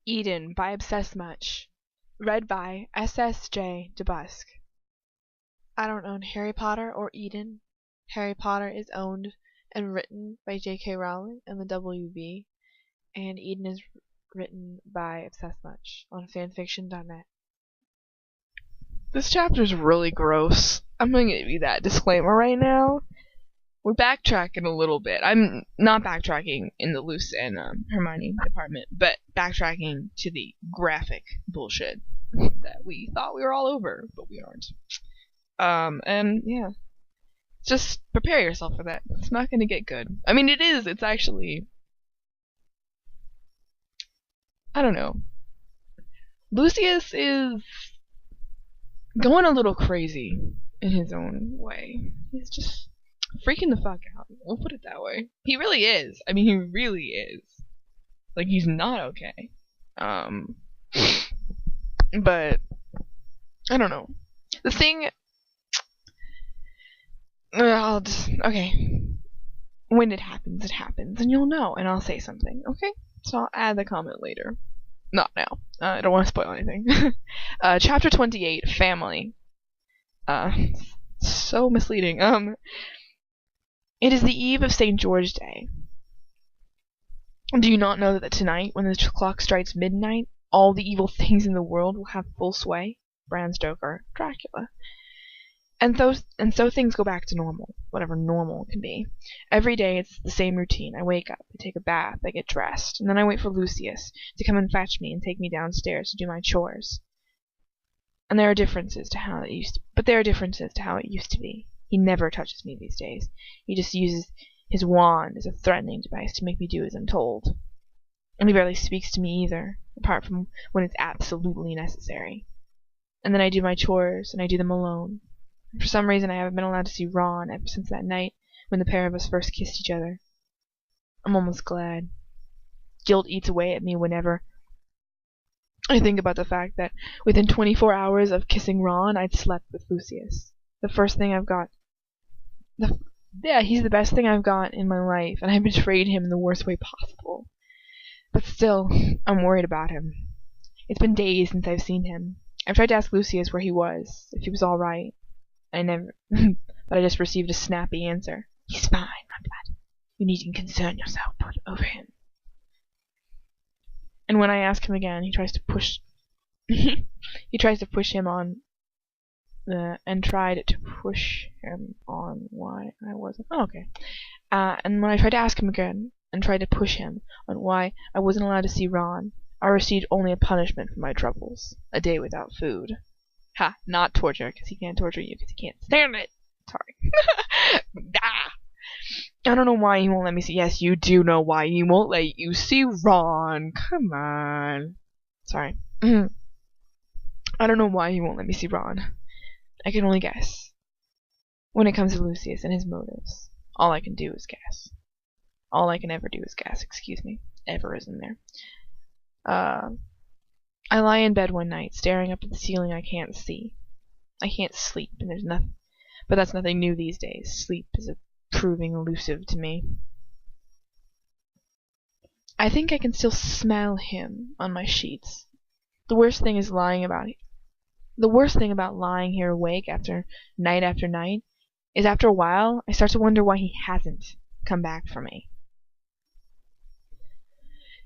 Eden by OBsessmuch. Read by SsjDeBusk. I don't own Harry Potter or Eden. Harry Potter is owned and written by J.K. Rowling and the WB, and Eden is written by OBsessmuch on fanfiction.net. This chapter is really gross. I'm going to give you that disclaimer right now. We're backtracking a little bit. I'm not backtracking in the Lucius and Hermione department, but backtracking to the graphic bullshit that we thought we were all over, but we aren't. And yeah, just prepare yourself for that. It's not going to get good. I mean, it is. It's actually, I don't know. Lucius is going a little crazy in his own way. He's just freaking the fuck out. We'll put it that way. He really is. I mean, he really is. Like, he's not okay. But I don't know. The thing. Okay. When it happens, and you'll know, and I'll say something. Okay. So I'll add the comment later. Not now. I don't want to spoil anything. Chapter 28, Family. So misleading. It is the eve of St. George's Day. Do you not know that tonight, when the clock strikes midnight, all the evil things in the world will have full sway? Bram Stoker, Dracula. And so things go back to normal, whatever normal can be. Every day it's the same routine. I wake up, I take a bath, I get dressed, and then I wait for Lucius to come and fetch me and take me downstairs to do my chores. And there are differences to how it used to be. He never touches me these days. He just uses his wand as a threatening device to make me do as I'm told. And he barely speaks to me either, apart from when it's absolutely necessary. And then I do my chores, and I do them alone. And for some reason I haven't been allowed to see Ron ever since that night when the pair of us first kissed each other. I'm almost glad. Guilt eats away at me whenever I think about the fact that within 24 hours of kissing Ron, I'd slept with Lucius. The first thing I've got. He's the best thing I've got in my life, and I betrayed him in the worst way possible. But still, I'm worried about him. It's been days since I've seen him. I've tried to ask Lucius where he was, if he was all right. But I just received a snappy answer. He's fine, I'm glad. You needn't concern yourself over him. And when I ask him again, he tries to push him on. And tried to push him on why I wasn't. Oh, okay. And when I tried to ask him again and tried to push him on why I wasn't allowed to see Ron, I received only a punishment for my troubles. A day without food. Ha! Not torture, because he can't torture you, because he can't stand it. Sorry. I don't know why he won't let me see. Yes, you do know why he won't let you see Ron. Come on. Sorry. I don't know why he won't let me see Ron. I can only guess. When it comes to Lucius and his motives, all I can do is guess. All I can ever do is guess, excuse me. Ever is in there. I lie in bed one night, staring up at the ceiling I can't see. I can't sleep, and there's nothing. But that's nothing new these days. Sleep is proving elusive to me. I think I can still smell him on my sheets. The worst thing about lying here awake after night is after a while I start to wonder why he hasn't come back for me.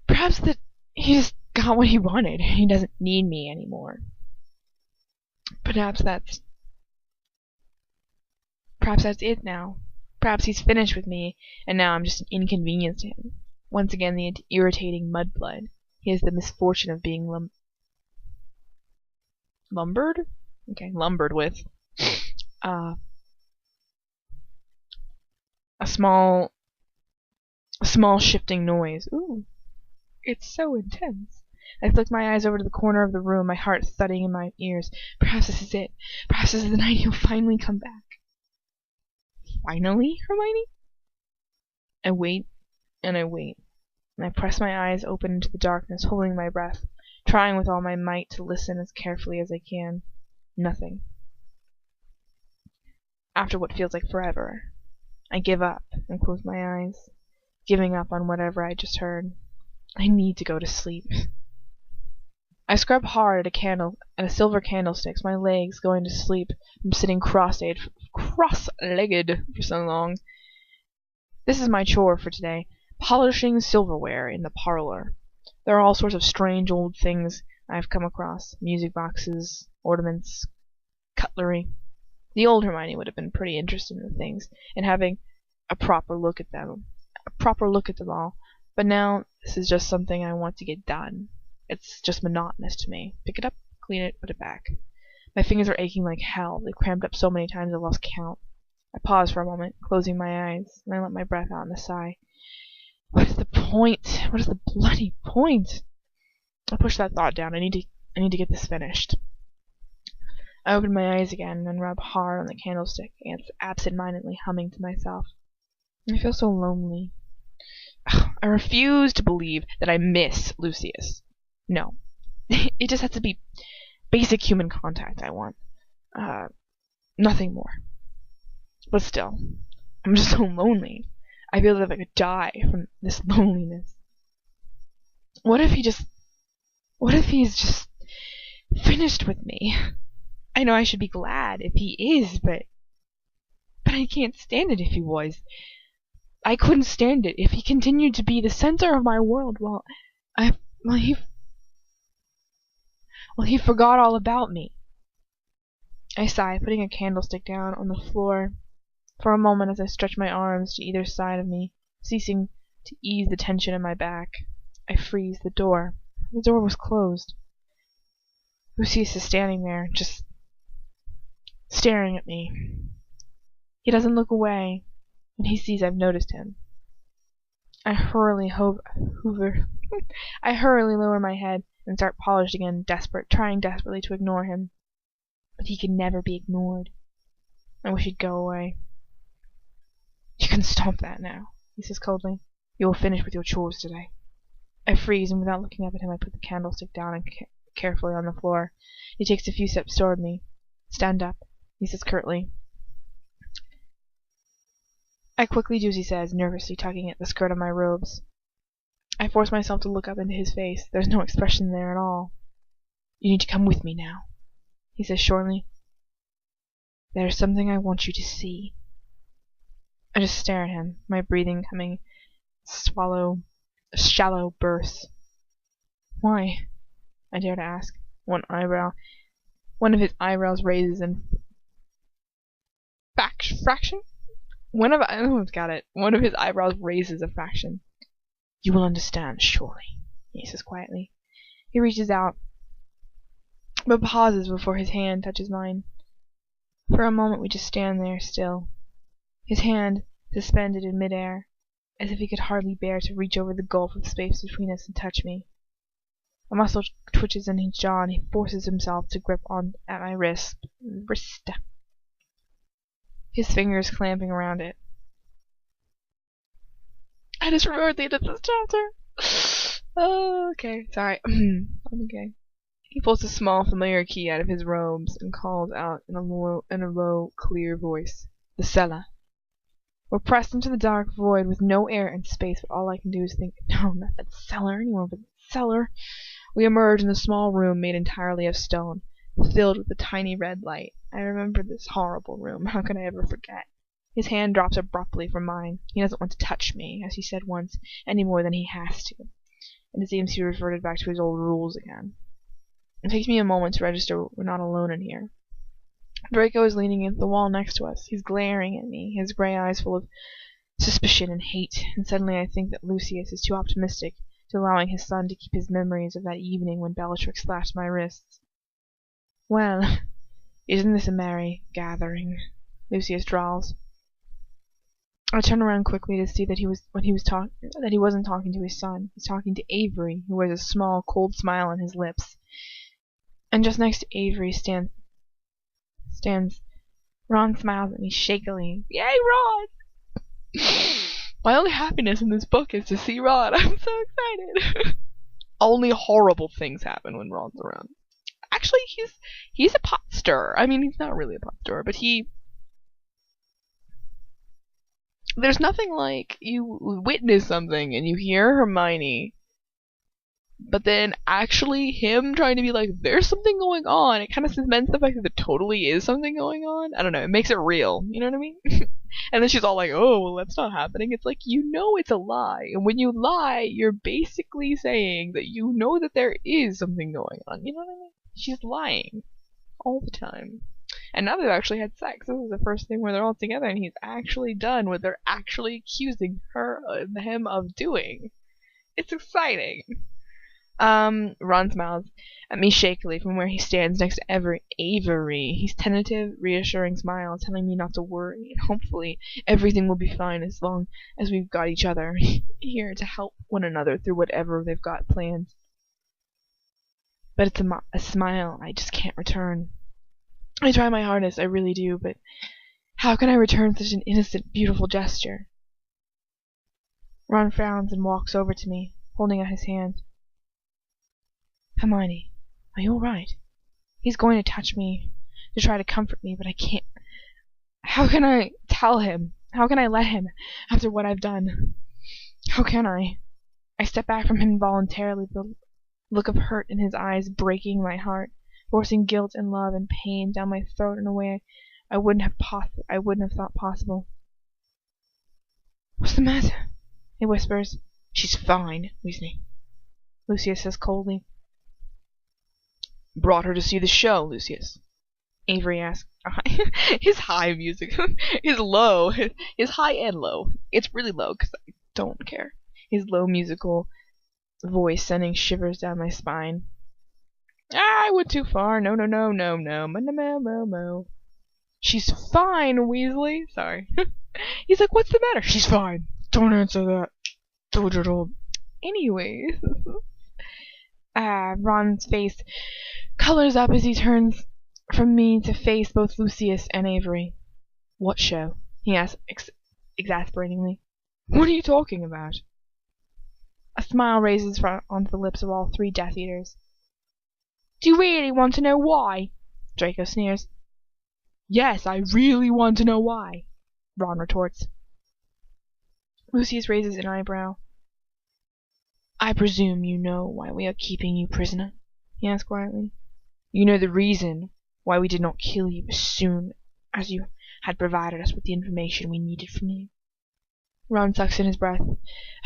Perhaps that he just got what he wanted. He doesn't need me anymore. Perhaps that's it now. Perhaps he's finished with me, and now I'm just an inconvenience to him. Once again, the irritating mudblood. He has the misfortune of being lumbered? Okay, lumbered with a small shifting noise. Ooh, it's so intense. I flick my eyes over to the corner of the room, my heart thudding in my ears. Perhaps this is it. Perhaps this is the night he'll finally come back. Finally, Hermione? I wait, and I press my eyes open into the darkness, holding my breath, trying with all my might to listen as carefully as I can. Nothing. After what feels like forever, I give up and close my eyes, giving up on whatever I just heard. I need to go to sleep. I scrub hard at a silver candlestick, my legs going to sleep from sitting cross-legged for so long. This is my chore for today, polishing silverware in the parlor. There are all sorts of strange old things I have come across, music boxes, ornaments, cutlery. The old Hermione would have been pretty interested in the things, and having a proper look at them all. But now this is just something I want to get done. It's just monotonous to me. Pick it up, clean it, put it back. My fingers are aching like hell. They've cramped up so many times I've lost count. I pause for a moment, closing my eyes, and I let my breath out in a sigh. What is the point? What is the bloody point? I push that thought down. I need to get this finished. I open my eyes again and rub hard on the candlestick, absent-mindedly humming to myself. I feel so lonely. I refuse to believe that I miss Lucius. No. It just has to be basic human contact I want. Nothing more. But still, I'm just so lonely. I feel as if I could die from this loneliness. What if he's just finished with me? I know I should be glad if he is, but I can't stand it if he was. I couldn't stand it if he continued to be the center of my world while he forgot all about me. I sigh, putting a candlestick down on the floor for a moment as I stretch my arms to either side of me, ceasing to ease the tension in my back. I freeze. The door was closed. Lucius is standing there, just staring at me. He doesn't look away, and he sees I've noticed him. I hurriedly lower my head and start polished again, trying desperately to ignore him. But he can never be ignored. I wish he'd go away. You can stop that now, he says coldly. You will finish with your chores today. I freeze, and without looking up at him, I put the candlestick down and carefully on the floor. He takes a few steps toward me. Stand up, he says curtly. I quickly do as he says, nervously tugging at the skirt of my robes. I force myself to look up into his face. There's no expression there at all. You need to come with me now, he says shortly. There's something I want you to see. I just stare at him, my breathing coming shallow bursts. Why? I dare to ask. One of his eyebrows raises in fraction? One of his eyebrows raises a fraction. You will understand, surely, he says quietly. He reaches out, but pauses before his hand touches mine. For a moment we just stand there still, his hand suspended in midair, as if he could hardly bear to reach over the gulf of space between us and touch me. A muscle twitches in his jaw, and he forces himself to grip on at my wrist. His fingers clamping around it. I just remembered the end of this chapter. Oh, okay. Sorry. I'm okay. He pulls a small, familiar key out of his robes and calls out in a low, clear voice. The cellar. We're pressed into the dark void with no air and space, but all I can do is think, no, not that cellar anymore, but the cellar. We emerge in a small room made entirely of stone, filled with a tiny red light. I remember this horrible room. How could I ever forget? His hand drops abruptly from mine. He doesn't want to touch me, as he said once, any more than he has to. And it seems he reverted back to his old rules again. It takes me a moment to register we're not alone in here. Draco is leaning against the wall next to us. He's glaring at me, his gray eyes full of suspicion and hate, and suddenly I think that Lucius is too optimistic to allowing his son to keep his memories of that evening when Bellatrix slashed my wrists. Well, isn't this a merry gathering? Lucius drawls. I turn around quickly to see that he wasn't talking to his son. He's talking to Avery, who wears a small, cold smile on his lips. And just next to Avery stands Ron. Smiles at me shakily. Yay, Ron! My only happiness in this book is to see Ron. I'm so excited. Only horrible things happen when Ron's around. Actually, he's a pot stirrer. I mean, he's not really a pot stirrer, but there's nothing like you witness something and you hear Hermione but then actually him trying to be like, there's something going on, it kind of cements the fact that there totally is something going on. I don't know, it makes it real, you know what I mean? And then she's all like, oh, well, that's not happening. It's like, you know it's a lie. And when you lie, you're basically saying that you know that there is something going on. You know what I mean? She's lying all the time. And now they've actually had sex. This is the first thing where they're all together and he's actually done what they're actually accusing him of doing. It's exciting. Ron smiles at me shakily from where he stands next to Avery. His tentative, reassuring smile telling me not to worry, and hopefully everything will be fine as long as we've got each other here to help one another through whatever they've got planned. But it's a smile I just can't return. I try my hardest, I really do, but how can I return such an innocent, beautiful gesture? Ron frowns and walks over to me, holding out his hand. Hermione, are you alright? He's going to touch me, to try to comfort me, but I can't. How can I tell him? How can I let him, after what I've done? How can I? I step back from him involuntarily, the look of hurt in his eyes breaking my heart, forcing guilt and love and pain down my throat in a way I wouldn't have thought possible. What's the matter? He whispers. She's fine, Weasley. Lucius says coldly. Brought her to see the show, Lucius. Avery asks. His high music is low. His high and low. It's really low because I don't care. His low musical voice sending shivers down my spine. I went too far. No. She's fine, Weasley. Sorry. He's like, what's the matter? She's fine. Don't answer that. Anyways. Ron's face colors up as he turns from me to face both Lucius and Avery. What show? He asks exasperatingly. What are you talking about? A smile raises onto the lips of all three Death Eaters. Do you really want to know why? Draco sneers. Yes, I really want to know why, Ron retorts. Lucius raises an eyebrow. I presume you know why we are keeping you prisoner, he asks quietly. You know the reason why we did not kill you as soon as you had provided us with the information we needed from you. Ron sucks in his breath.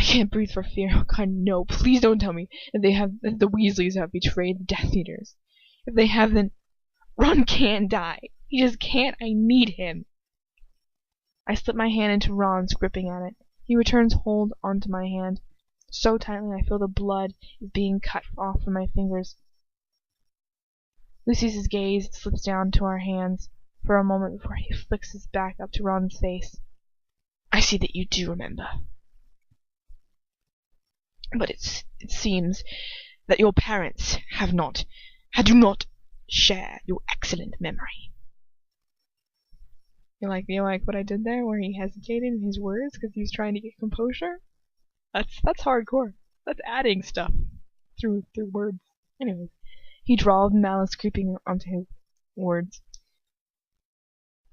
I can't breathe for fear. Oh God, no, please don't tell me that the Weasleys have betrayed the Death Eaters. If they have, then Ron can't die. He just can't. I need him. I slip my hand into Ron's, gripping at it. He returns hold onto my hand. So tightly I feel the blood is being cut off from my fingers. Lucius's gaze slips down to our hands for a moment before he flicks his back up to Ron's face. I see that you do remember. But it seems that your parents do not share your excellent memory. You like what I did there, where he hesitated in his words because he was trying to get composure? That's hardcore. That's adding stuff through words. Anyways, he drawled, malice creeping onto his words.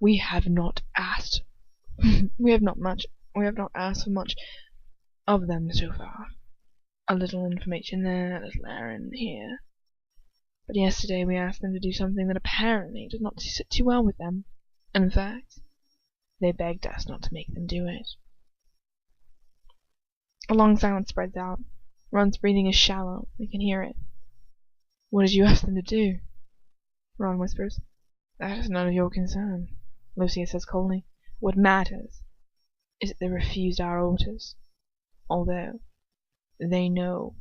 We have not asked. We have not asked for much of them so far. A little information there, a little errand here. But yesterday we asked them to do something that apparently did not sit too well with them. In fact, they begged us not to make them do it. A long silence spreads out. Ron's breathing is shallow. We can hear it. What did you ask them to do? Ron whispers. That is none of your concern, Lucius says coldly. What matters is that they refused our orders, although they know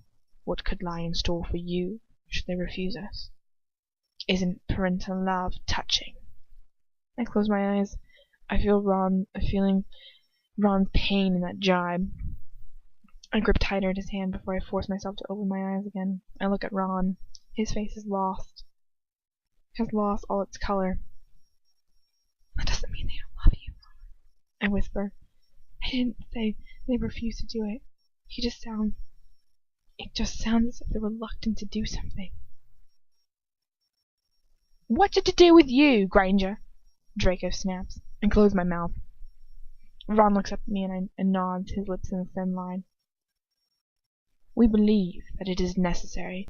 what could lie in store for you should they refuse us. Isn't parental love touching? I close my eyes. I feel feeling Ron's pain in that jibe. I grip tighter at his hand before I force myself to open my eyes again. I look at Ron. His face is has lost all its color. That doesn't mean they don't love you, I whisper. I didn't say they refused to do it. It just sounds as if they're reluctant to do something. What's it to do with you, Granger? Draco snaps, and closes my mouth. Ron looks up at me and nods, his lips in a thin line. We believe that it is necessary